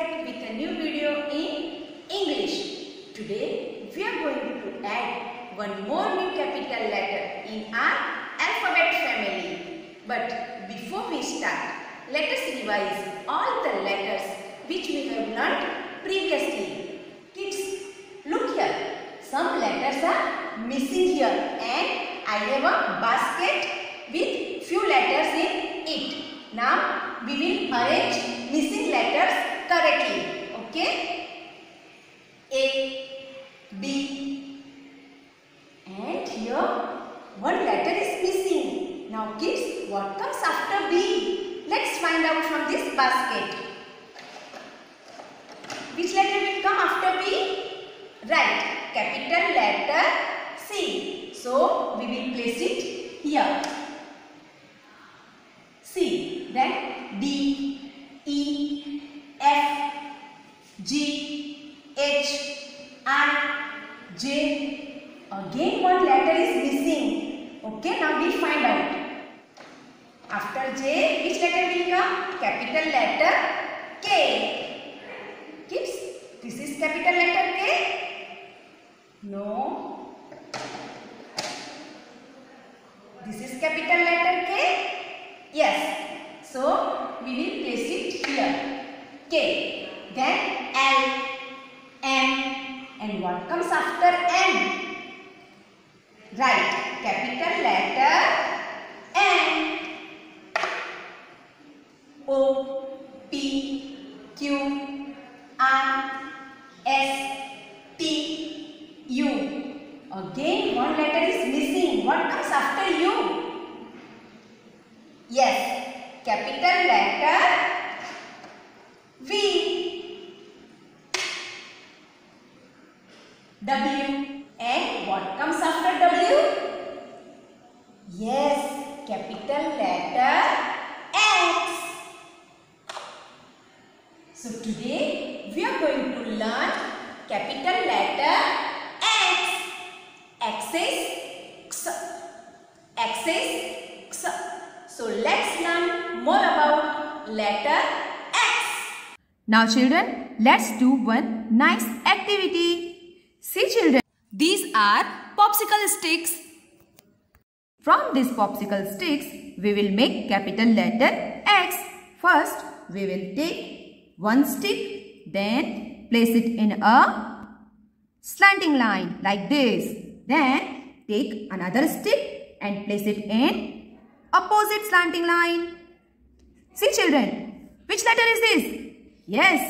back with a new video in English. Today we are going to add one more new capital letter in our alphabet family. But before we start, let us revise all the letters which we have learnt previously. Kids, look here. Some letters are missing here and I have a basket with few letters in it. Now we will arrange missing letters correctly. Okay? A, B, and here one letter is missing. Now kids, what comes after B? Let's find out from this basket. Which letter will come after B? Right, capital letter C. So we will place it here. C. Then D, E, F, G, H, I, J. Again one letter is missing. Okay, now we find out. After J, which letter will come? Capital letter K. Kids, this is capital letter K? No. This is capital letter K? Yes. So, we will place it here. K. Then L, M. And what comes after M? Right. Capital letter N. O, P, Q, R, S, T, U. Again one letter is missing. What comes after U? Yes, capital letter V. W. And what comes after W? Yes, capital letter X. So today we are going to learn capital letter X. X is X. X is X. So let's learn more about letter X. Now children, let's do one nice activity. See children, these are popsicle sticks. From these popsicle sticks, we will make capital letter X. First, we will take one stick, then place it in a slanting line like this. Then take another stick and place it in opposite slanting line. See children, which letter is this? Yes,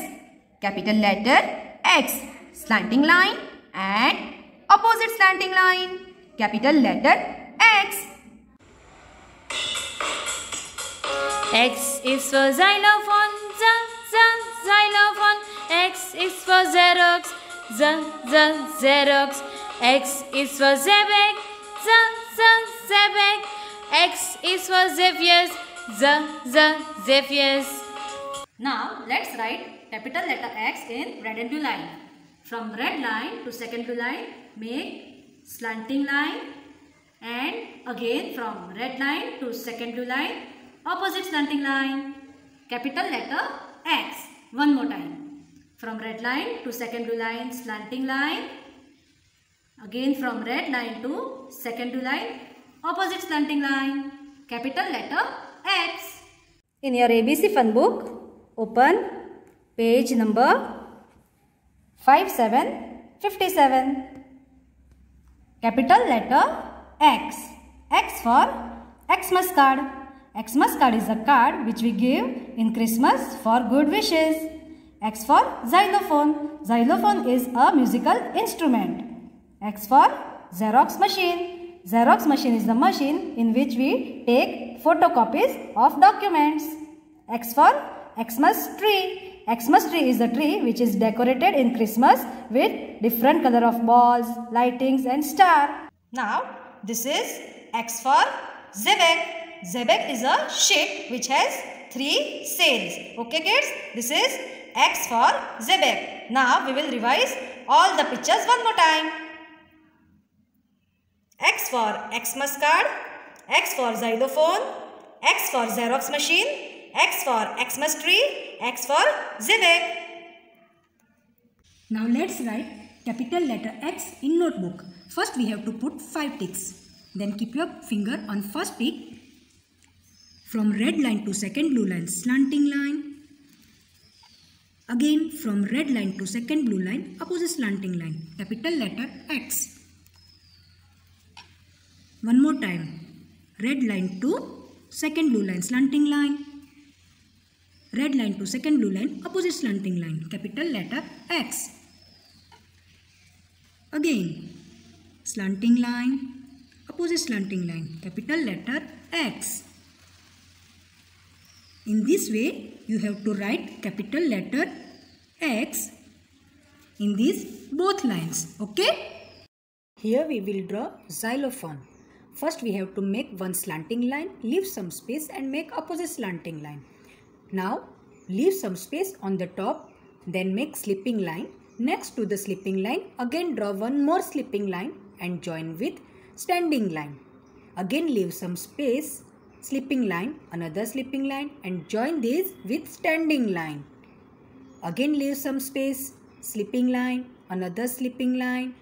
capital letter X. Slanting line and opposite slanting line. Capital letter X. X is for xylophone, xylophone. X is for Xerox, Xerox. X is for Zebek, Zebek. X is for Zephyrus, Zephyrus. Now let's write capital letter X in red and blue line. From red line to second blue line, make slanting line, and again from red line to second blue line, opposite slanting line. Capital letter X. One more time. From red line to second blue line, slanting line. Again from red line to second blue line, opposite slanting line. Capital letter X. In your ABC fun book, open page number 5757. Capital letter X. X for Xmas card. Xmas card is a card which we give in Christmas for good wishes. X for xylophone. Xylophone is a musical instrument. X for Xerox machine. Xerox machine is the machine in which we take photocopies of documents. X for Xmas tree. Xmas tree is a tree which is decorated in Christmas with different color of balls, lightings and star. Now this is X for Zebek. Zebek is a ship which has 3 sails. Okay kids, this is X for Zebek. Now we will revise all the pictures one more time. X for Xmas card, X for xylophone, X for Xerox machine, X for Xmas tree, X for Zebek. Now let's write capital letter X in notebook. First we have to put 5 ticks. Then keep your finger on first tick. From red line to second blue line, slanting line. Again from red line to second blue line, opposite slanting line. Capital letter X. One more time. Red line to second blue line, slanting line. Red line to second blue line, opposite slanting line. Capital letter X. Again, slanting line, opposite slanting line. Capital letter X. In this way, you have to write capital letter X in these both lines. Okay? Here we will draw xylophone. First we have to make one slanting line, leave some space and make opposite slanting line. Now leave some space on the top, then make slipping line. Next to the slipping line, again draw one more slipping line and join with standing line. Again leave some space, slipping line, another slipping line and join these with standing line. Again leave some space, slipping line, another slipping line,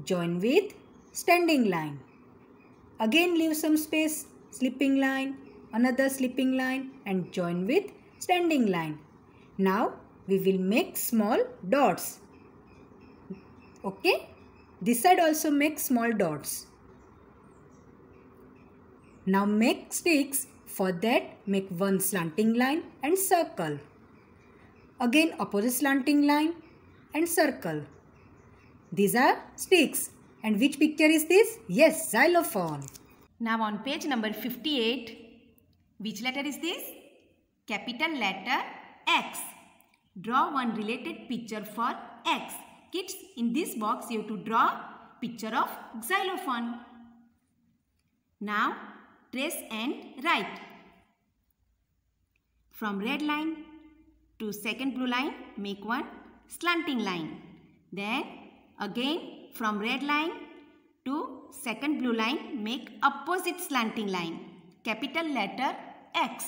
join with standing line. Again leave some space, slipping line, another slipping line and join with standing line. Now we will make small dots. Okay? This side also make small dots. Now make sticks. For that make one slanting line and circle. Again opposite slanting line and circle. These are sticks. And which picture is this? Yes, xylophone. Now on page number 58, which letter is this? Capital letter X. Draw one related picture for X. Kids, in this box you have to draw picture of xylophone. Now trace and write. From red line to second blue line, make one slanting line. Then again from red line to second blue line, make opposite slanting line. Capital letter X.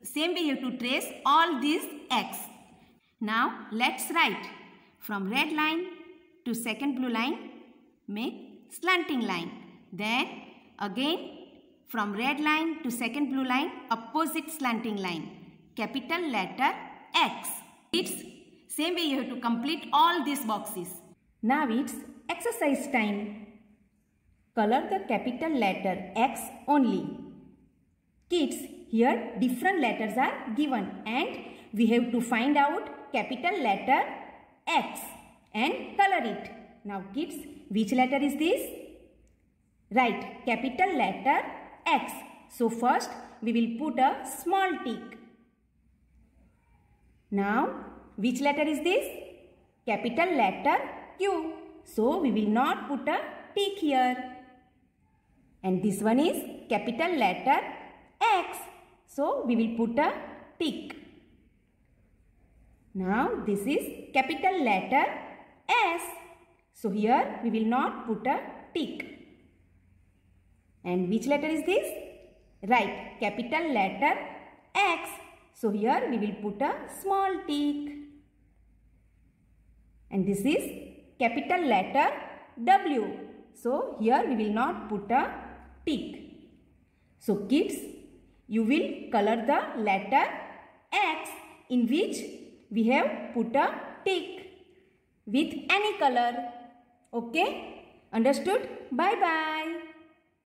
Same way you have to trace all these X. Now let's write. From red line to second blue line, make slanting line. Then again from red line to second blue line, opposite slanting line. Capital letter X. It's same way you have to complete all these boxes. Now it's exercise time. Color the capital letter X only. Kids, here different letters are given and we have to find out capital letter X and color it. Now kids, which letter is this? Right, capital letter X. So first we will put a small tick. Now which letter is this? Capital letter Q. So we will not put a tick here. And this one is capital letter X. So we will put a tick. Now this is capital letter S. So here we will not put a tick. And which letter is this? Right, capital letter X. So here we will put a small tick. And this is capital letter W. So here we will not put a tick. So kids, you will color the letter X in which we have put a tick with any color. Okay? Understood? Bye bye.